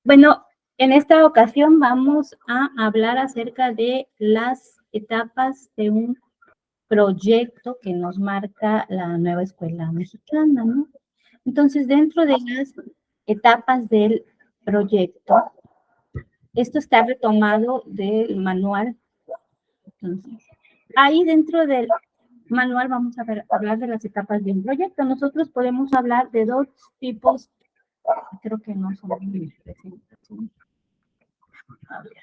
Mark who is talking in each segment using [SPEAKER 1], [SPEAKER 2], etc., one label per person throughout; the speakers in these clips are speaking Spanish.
[SPEAKER 1] Bueno, en esta ocasión vamos a hablar acerca de las etapas de un proyecto que nos marca la nueva escuela mexicana, ¿no? Entonces, dentro de las etapas del proyecto, esto está retomado del manual. Entonces, ahí dentro del manual vamos a hablar de las etapas de un proyecto. Nosotros podemos hablar de dos tipos, creo que no son mi presentación. A ver.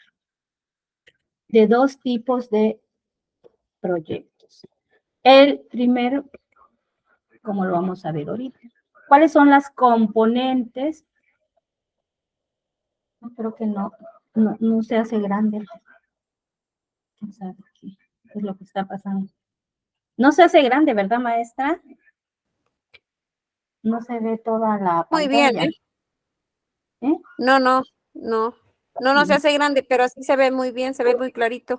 [SPEAKER 1] De dos tipos de proyectos. El primero, como lo vamos a ver ahorita, ¿cuáles son las componentes? Creo que no se hace grande. ¿Quién sabe qué es lo que está pasando? No se hace grande, ¿verdad, maestra? No se ve toda la
[SPEAKER 2] Muy
[SPEAKER 1] pantalla.
[SPEAKER 2] bien, ¿eh? No se hace grande, pero sí se ve muy bien, se ve muy clarito.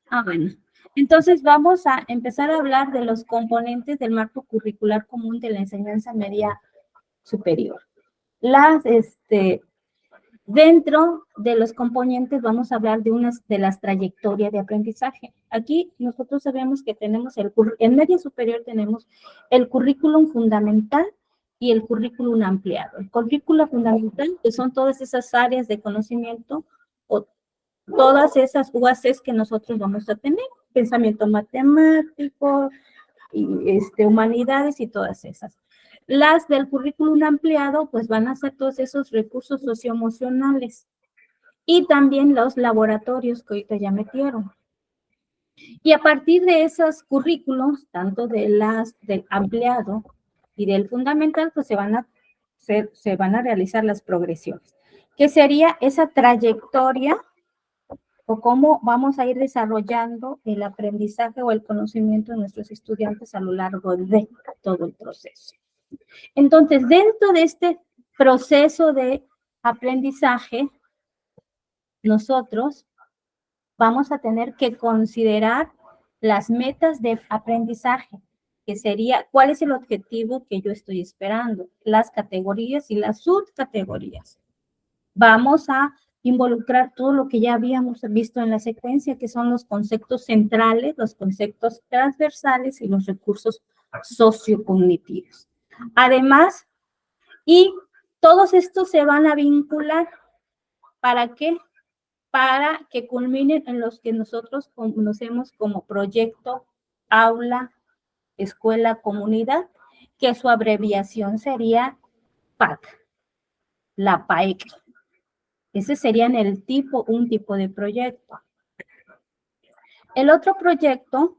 [SPEAKER 1] Ah, bueno. Entonces vamos a empezar a hablar de los componentes del marco curricular común de la enseñanza media superior. Dentro de los componentes vamos a hablar de unas de las trayectorias de aprendizaje. Aquí nosotros sabemos que tenemos en media superior tenemos el currículum fundamental y el currículum ampliado. El currículum fundamental, que son todas esas áreas de conocimiento o todas esas UACs que nosotros vamos a tener, pensamiento matemático, y humanidades y todas esas. Las del currículum ampliado, pues van a ser todos esos recursos socioemocionales y también los laboratorios que ahorita ya metieron. Y a partir de esos currículos, tanto del ampliado y del fundamental, pues se van a realizar las progresiones, que sería esa trayectoria o cómo vamos a ir desarrollando el aprendizaje o el conocimiento de nuestros estudiantes a lo largo de todo el proceso. Entonces, dentro de este proceso de aprendizaje, nosotros vamos a tener que considerar las metas de aprendizaje, que sería cuál es el objetivo que yo estoy esperando, las categorías y las subcategorías. Vamos a involucrar todo lo que ya habíamos visto en la secuencia, que son los conceptos centrales, los conceptos transversales y los recursos sociocognitivos. Además, y todos estos se van a vincular, ¿para qué? Para que culminen en los que nosotros conocemos como proyecto aula, escuela, comunidad, que su abreviación sería PAC, la PAEC. Ese sería un tipo de proyecto. El otro proyecto,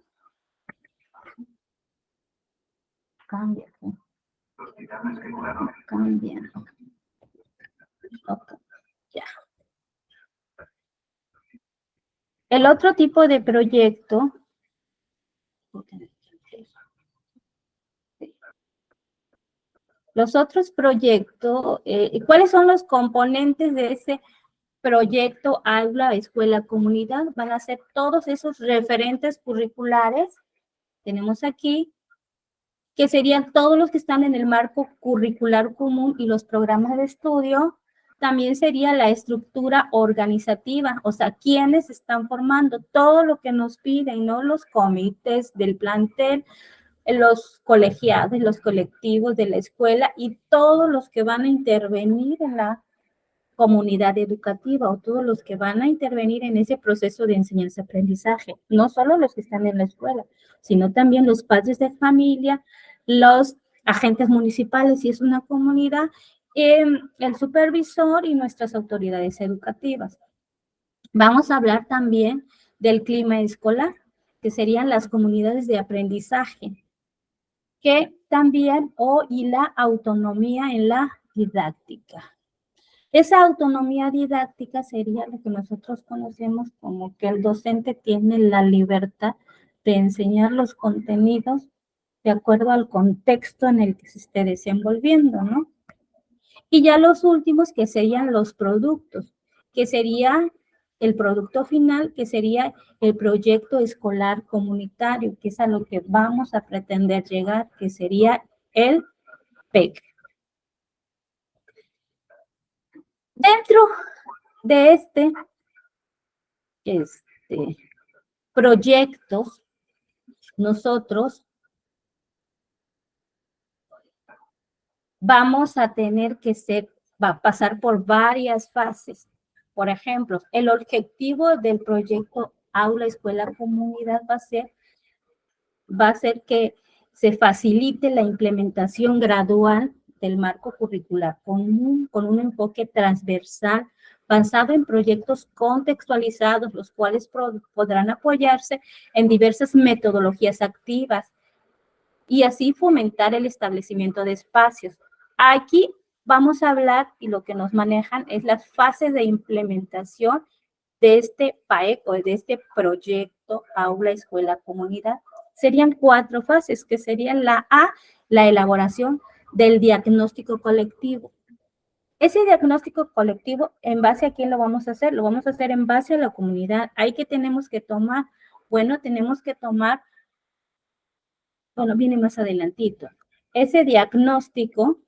[SPEAKER 1] cambia. Okay, ya. El otro tipo de proyecto, los otros proyectos, ¿cuáles son los componentes de ese proyecto aula, escuela, comunidad? Van a ser todos esos referentes curriculares, tenemos aquí, que serían todos los que están en el marco curricular común y los programas de estudio. También sería la estructura organizativa, o sea, quiénes están formando, todo lo que nos piden, ¿no? Los comités del plantel, los colegiados, los colectivos de la escuela y todos los que van a intervenir en la comunidad educativa o todos los que van a intervenir en ese proceso de enseñanza-aprendizaje, no solo los que están en la escuela, sino también los padres de familia, los agentes municipales, si es una comunidad, el supervisor y nuestras autoridades educativas. Vamos a hablar también del clima escolar, que serían las comunidades de aprendizaje, que también, y la autonomía en la didáctica. Esa autonomía didáctica sería lo que nosotros conocemos como que el docente tiene la libertad de enseñar los contenidos de acuerdo al contexto en el que se esté desenvolviendo, ¿no? Y ya los últimos que serían los productos, que sería el producto final, que sería el proyecto escolar comunitario, que es a lo que vamos a pretender llegar, que sería el PEC. Dentro de proyectos, nosotros vamos a tener que pasar por varias fases. Por ejemplo, el objetivo del proyecto Aula, Escuela, Comunidad va a ser que se facilite la implementación gradual del marco curricular común con un enfoque transversal basado en proyectos contextualizados, los cuales podrán apoyarse en diversas metodologías activas y así fomentar el establecimiento de espacios. Aquí vamos a hablar y lo que nos manejan es las fases de implementación de este PAEC o de este proyecto Aula, Escuela, Comunidad. Serían 4 fases, que serían la A, la elaboración del diagnóstico colectivo. Ese diagnóstico colectivo, ¿en base a quién lo vamos a hacer? Lo vamos a hacer en base a la comunidad. Ahí que tenemos que tomar, bueno, tenemos que tomar, bueno, viene más adelantito. Ese diagnóstico,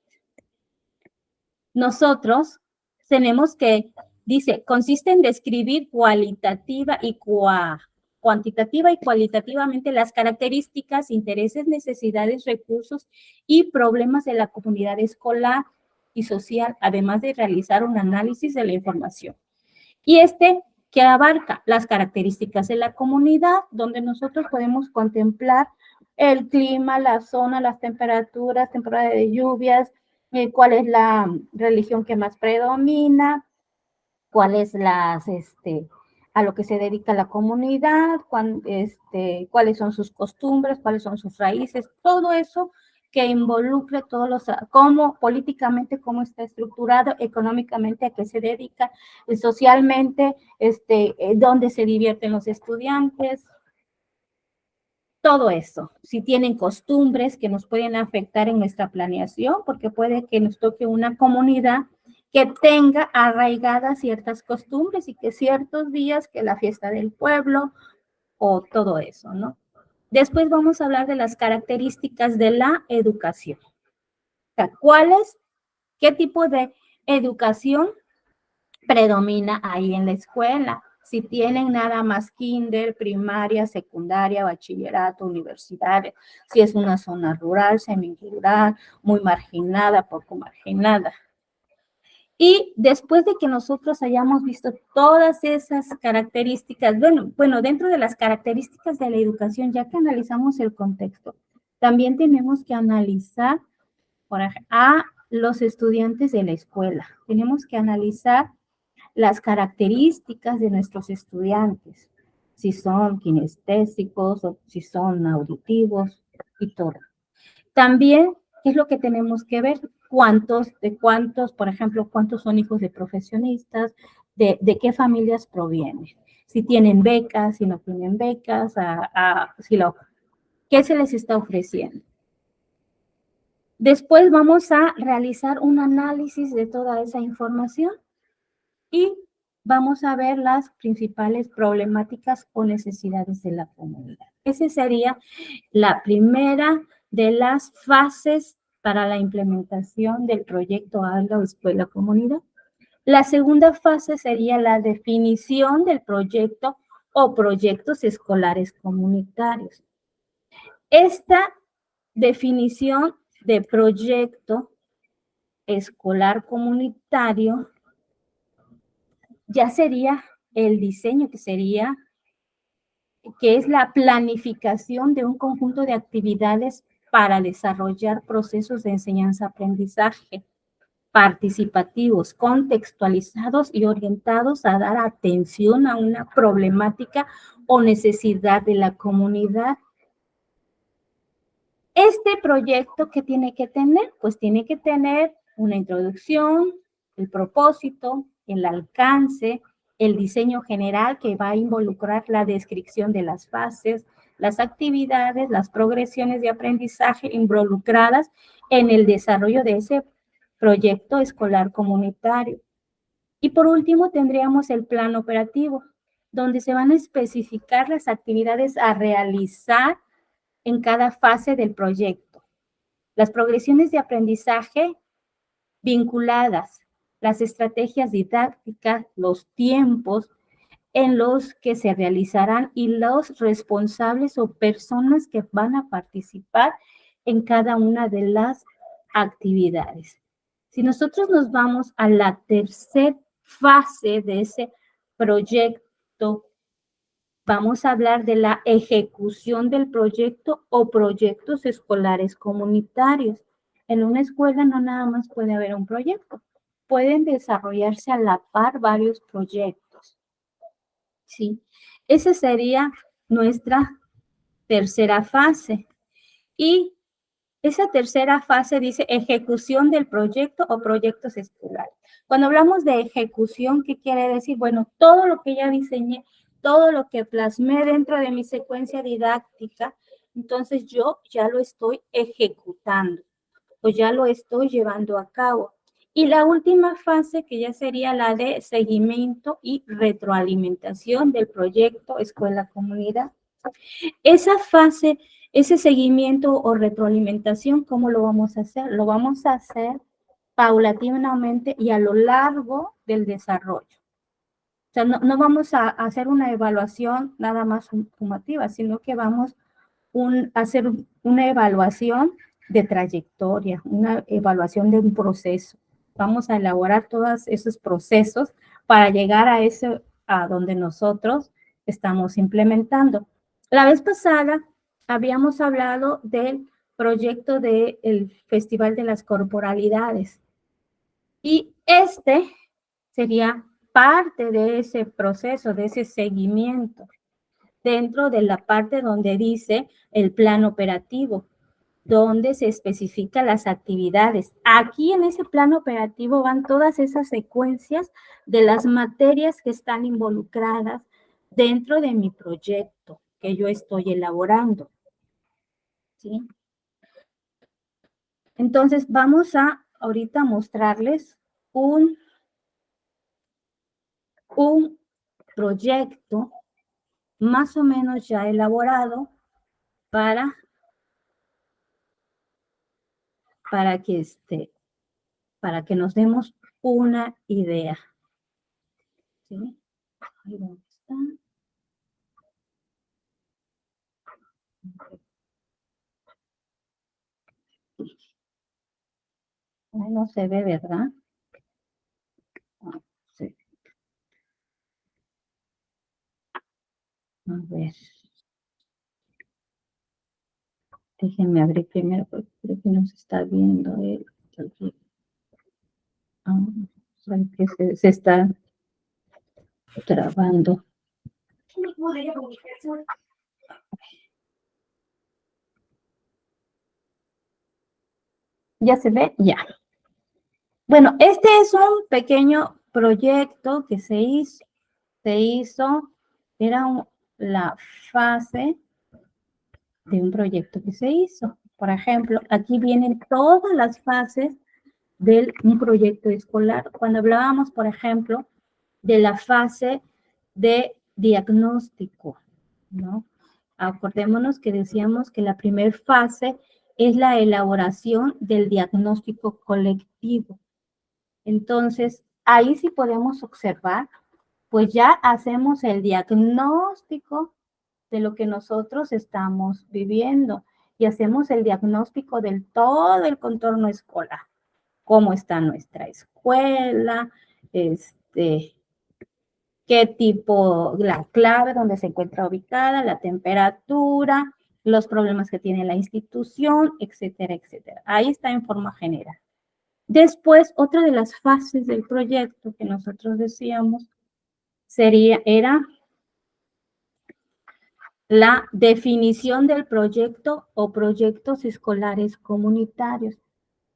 [SPEAKER 1] nosotros tenemos que, dice, consiste en describir cuantitativa y cualitativamente las características, intereses, necesidades, recursos y problemas de la comunidad escolar y social, además de realizar un análisis de la información. Y que abarca las características de la comunidad, donde nosotros podemos contemplar el clima, la zona, las temperaturas, temporada de lluvias, cuál es la religión que más predomina, cuál es a lo que se dedica la comunidad, cuáles son sus costumbres, cuáles son sus raíces, todo eso que involucre cómo políticamente, cómo está estructurado, económicamente, a qué se dedica, socialmente, dónde se divierten los estudiantes, todo eso. Si tienen costumbres que nos pueden afectar en nuestra planeación, porque puede que nos toque una comunidad que tenga arraigadas ciertas costumbres y que ciertos días que la fiesta del pueblo o todo eso, ¿no? Después vamos a hablar de las características de la educación. O sea, qué tipo de educación predomina ahí en la escuela? Si tienen nada más kinder, primaria, secundaria, bachillerato, universidad, si es una zona rural, semi-rural, muy marginada, poco marginada. Y después de que nosotros hayamos visto todas esas características, bueno, dentro de las características de la educación, ya que analizamos el contexto, también tenemos que analizar a los estudiantes de la escuela. Tenemos que analizar las características de nuestros estudiantes, si son kinestésicos o si son auditivos y todo. También, ¿qué es lo que tenemos que ver? Por ejemplo, cuántos son hijos de profesionistas, de qué familias provienen, si tienen becas, si no tienen becas, ¿qué se les está ofreciendo? Después vamos a realizar un análisis de toda esa información y vamos a ver las principales problemáticas o necesidades de la comunidad. Esa sería la primera de las fases para la implementación del proyecto Aula o Escuela Comunidad. La segunda fase sería la definición del proyecto o proyectos escolares comunitarios. Esta definición de proyecto escolar comunitario ya sería el diseño, que es la planificación de un conjunto de actividades para desarrollar procesos de enseñanza-aprendizaje participativos, contextualizados y orientados a dar atención a una problemática o necesidad de la comunidad. Este proyecto, ¿qué tiene que tener? Pues tiene que tener una introducción, el propósito, el alcance, el diseño general que va a involucrar la descripción de las fases, las actividades, las progresiones de aprendizaje involucradas en el desarrollo de ese proyecto escolar comunitario. Y por último tendríamos el plan operativo, donde se van a especificar las actividades a realizar en cada fase del proyecto. Las progresiones de aprendizaje vinculadas las estrategias didácticas, los tiempos en los que se realizarán y los responsables o personas que van a participar en cada una de las actividades. Si nosotros nos vamos a la tercera fase de ese proyecto, vamos a hablar de la ejecución del proyecto o proyectos escolares comunitarios. En una escuela no nada más puede haber un proyecto, pueden desarrollarse a la par varios proyectos. ¿Sí? Esa sería nuestra tercera fase. Y esa tercera fase dice ejecución del proyecto o proyectos escolares. Cuando hablamos de ejecución, ¿qué quiere decir? Bueno, todo lo que ya diseñé, todo lo que plasmé dentro de mi secuencia didáctica, entonces yo ya lo estoy ejecutando o ya lo estoy llevando a cabo. Y la última fase, que ya sería la de seguimiento y retroalimentación del proyecto Escuela-Comunidad. Esa fase, ese seguimiento o retroalimentación, ¿cómo lo vamos a hacer? Lo vamos a hacer paulatinamente y a lo largo del desarrollo. O sea, no vamos a hacer una evaluación nada más sumativa, sino que vamos a hacer una evaluación de trayectoria, una evaluación de un proceso. Vamos a elaborar todos esos procesos para llegar a ese, a donde nosotros estamos implementando. La vez pasada habíamos hablado del proyecto del Festival de las Corporalidades y este sería parte de ese proceso, de ese seguimiento, dentro de la parte donde dice el plan operativo, donde se especifican las actividades. Aquí en ese plan operativo van todas esas secuencias de las materias que están involucradas dentro de mi proyecto que yo estoy elaborando. ¿Sí? Entonces vamos a ahorita mostrarles un proyecto más o menos ya elaborado para que nos demos una idea. ¿Sí? Ahí dónde está. Ahí no se ve, ¿verdad? Sí. A ver. Déjenme abrir primero porque creo que no se está viendo. Que se está trabando. ¿Ya se ve? Ya. Bueno, este es un pequeño proyecto que se hizo, era la fase de un proyecto que se hizo. Por ejemplo, aquí vienen todas las fases de un proyecto escolar. Cuando hablábamos, por ejemplo, de la fase de diagnóstico, ¿no? Acordémonos que decíamos que la primera fase es la elaboración del diagnóstico colectivo. Entonces, ahí sí podemos observar, pues ya hacemos el diagnóstico de lo que nosotros estamos viviendo y hacemos el diagnóstico del todo el contorno escolar. Cómo está nuestra escuela, qué tipo, la clave donde se encuentra ubicada, la temperatura, los problemas que tiene la institución, etcétera, etcétera. Ahí está en forma general. Después, otra de las fases del proyecto que nosotros decíamos era la definición del proyecto o proyectos escolares comunitarios.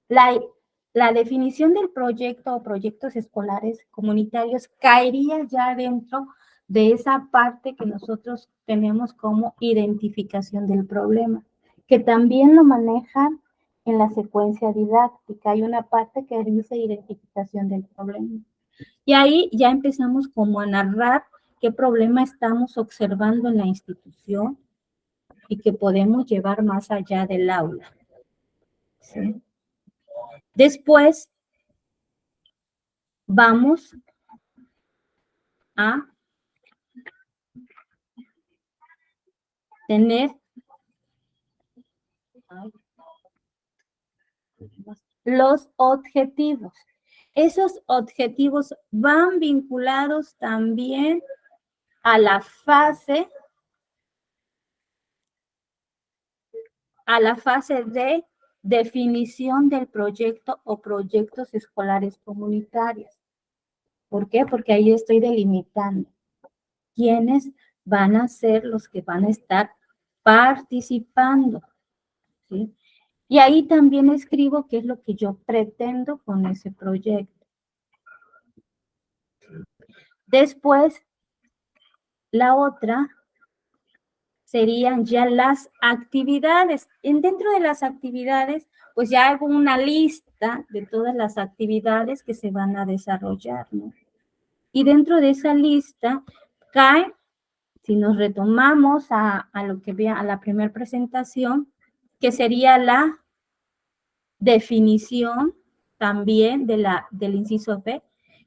[SPEAKER 1] La definición del proyecto o proyectos escolares comunitarios caería ya dentro de esa parte que nosotros tenemos como identificación del problema, que también lo manejan en la secuencia didáctica. Hay una parte que dice identificación del problema. Y ahí ya empezamos como a narrar qué problema estamos observando en la institución y que podemos llevar más allá del aula. ¿Sí? Después vamos a tener los objetivos. Esos objetivos van vinculados también a la fase de definición del proyecto o proyectos escolares comunitarios. ¿Por qué? Porque ahí estoy delimitando quiénes van a ser los que van a estar participando, ¿sí? Y ahí también escribo qué es lo que yo pretendo con ese proyecto. Después, la otra serían ya las actividades. Dentro de las actividades, pues ya hago una lista de todas las actividades que se van a desarrollar, ¿no? Y dentro de esa lista cae, si nos retomamos a lo que vea a la primera presentación, que sería la definición también del inciso B,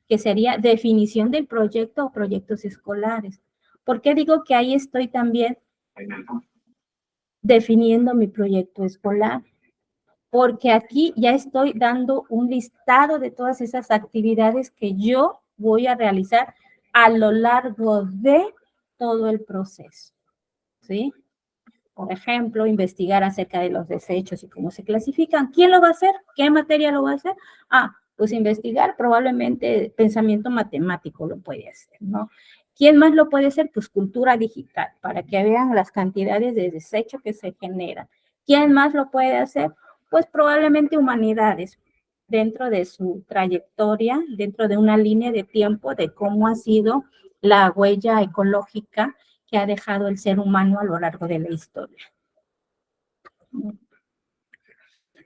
[SPEAKER 1] que sería definición del proyecto o proyectos escolares. ¿Por qué digo que ahí estoy también definiendo mi proyecto escolar? Porque aquí ya estoy dando un listado de todas esas actividades que yo voy a realizar a lo largo de todo el proceso, ¿sí? Por ejemplo, investigar acerca de los desechos y cómo se clasifican. ¿Quién lo va a hacer? ¿Qué materia lo va a hacer? Pues investigar, probablemente pensamiento matemático lo puede hacer, ¿no? ¿Quién más lo puede hacer? Pues cultura digital, para que vean las cantidades de desecho que se generan. ¿Quién más lo puede hacer? Pues probablemente humanidades, dentro de su trayectoria, dentro de una línea de tiempo de cómo ha sido la huella ecológica que ha dejado el ser humano a lo largo de la historia.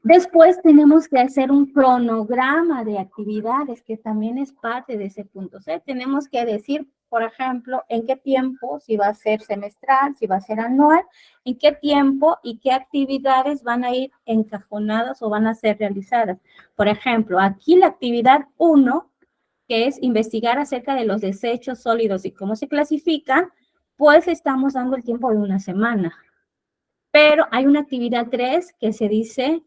[SPEAKER 1] Después tenemos que hacer un cronograma de actividades, que también es parte de ese punto C. Tenemos que decir, por ejemplo, en qué tiempo, si va a ser semestral, si va a ser anual, en qué tiempo y qué actividades van a ir encajonadas o van a ser realizadas. Por ejemplo, aquí la actividad 1, que es investigar acerca de los desechos sólidos y cómo se clasifican, pues estamos dando el tiempo de una semana. Pero hay una actividad 3 que se dice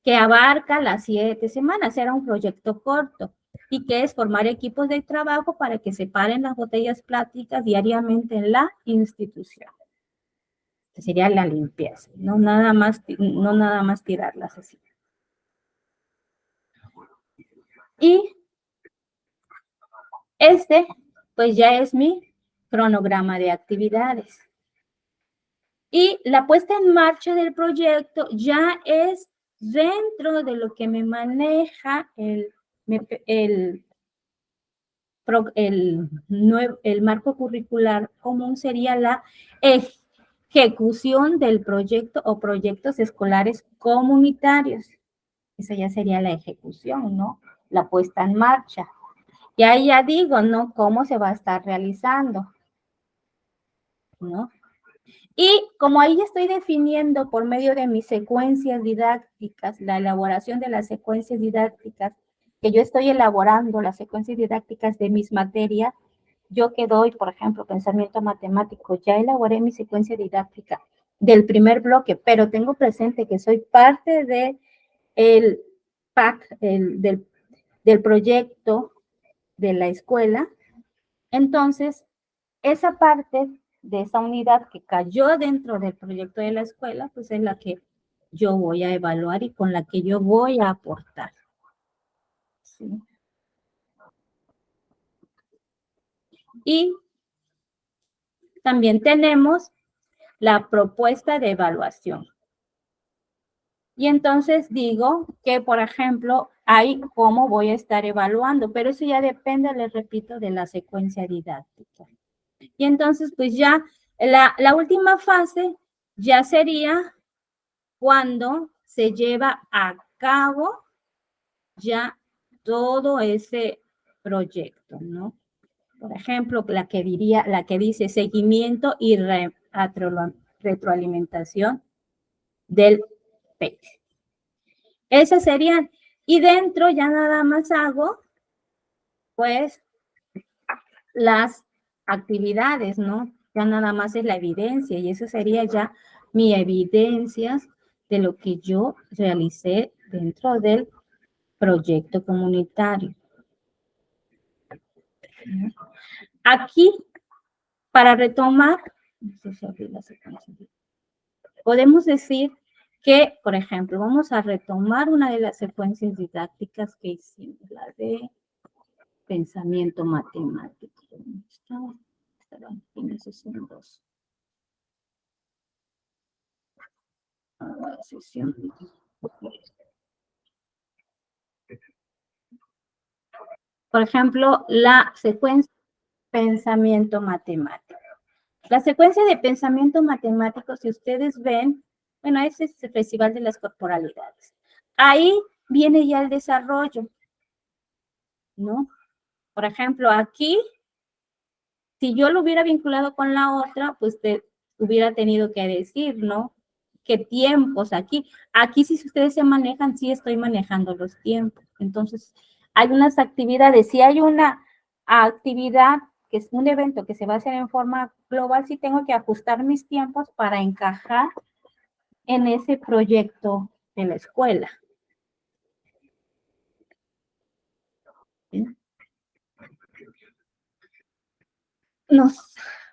[SPEAKER 1] que abarca las 7 semanas, era un proyecto corto, y que es formar equipos de trabajo para que separen las botellas plásticas diariamente en la institución. Que sería la limpieza, no nada más tirarlas así. Y pues ya es mi cronograma de actividades. Y la puesta en marcha del proyecto ya es dentro de lo que me maneja el marco curricular común, sería la ejecución del proyecto o proyectos escolares comunitarios. Esa ya sería la ejecución, ¿no? La puesta en marcha. Y ahí ya digo, ¿no? Cómo se va a estar realizando, ¿no? Y como ahí estoy definiendo por medio de mis secuencias didácticas, la elaboración de las secuencias didácticas, que yo estoy elaborando las secuencias didácticas de mis materias, yo que doy, por ejemplo, pensamiento matemático, ya elaboré mi secuencia didáctica del primer bloque, pero tengo presente que soy parte de el PAC, del proyecto de la escuela. Entonces, esa parte de esa unidad que cayó dentro del proyecto de la escuela, pues es la que yo voy a evaluar y con la que yo voy a aportar. ¿Sí? Y también tenemos la propuesta de evaluación. Y entonces digo que, por ejemplo, ahí cómo voy a estar evaluando, pero eso ya depende, les repito, de la secuencia didáctica. Y entonces, pues ya la última fase ya sería cuando se lleva a cabo ya todo ese proyecto, ¿no? Por ejemplo, la que dice seguimiento y retroalimentación del PEC. Esas serían, y dentro ya nada más hago pues las actividades, ¿no? Ya nada más es la evidencia y eso sería ya mi evidencias de lo que yo realicé dentro del proyecto comunitario. Aquí, para retomar, no sé si abrí la secuencia. Podemos decir que, por ejemplo, vamos a retomar una de las secuencias didácticas que hicimos, la de pensamiento matemático. Estaba en la sesión 2. Sesión. Por ejemplo, la secuencia de pensamiento matemático. La secuencia de pensamiento matemático, si ustedes ven, bueno, ese es el Festival de las Corporalidades. Ahí viene ya el desarrollo, ¿no? Por ejemplo, aquí, si yo lo hubiera vinculado con la otra, pues te hubiera tenido que decir, ¿no? ¿Qué tiempos aquí? Aquí, si ustedes se manejan, sí estoy manejando los tiempos. Entonces, hay unas actividades. Si hay una actividad que es un evento que se va a hacer en forma global, sí tengo que ajustar mis tiempos para encajar en ese proyecto de la escuela. ¿Bien?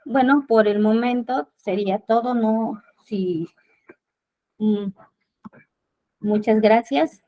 [SPEAKER 1] Bueno, por el momento sería todo, ¿no? Sí. Muchas gracias.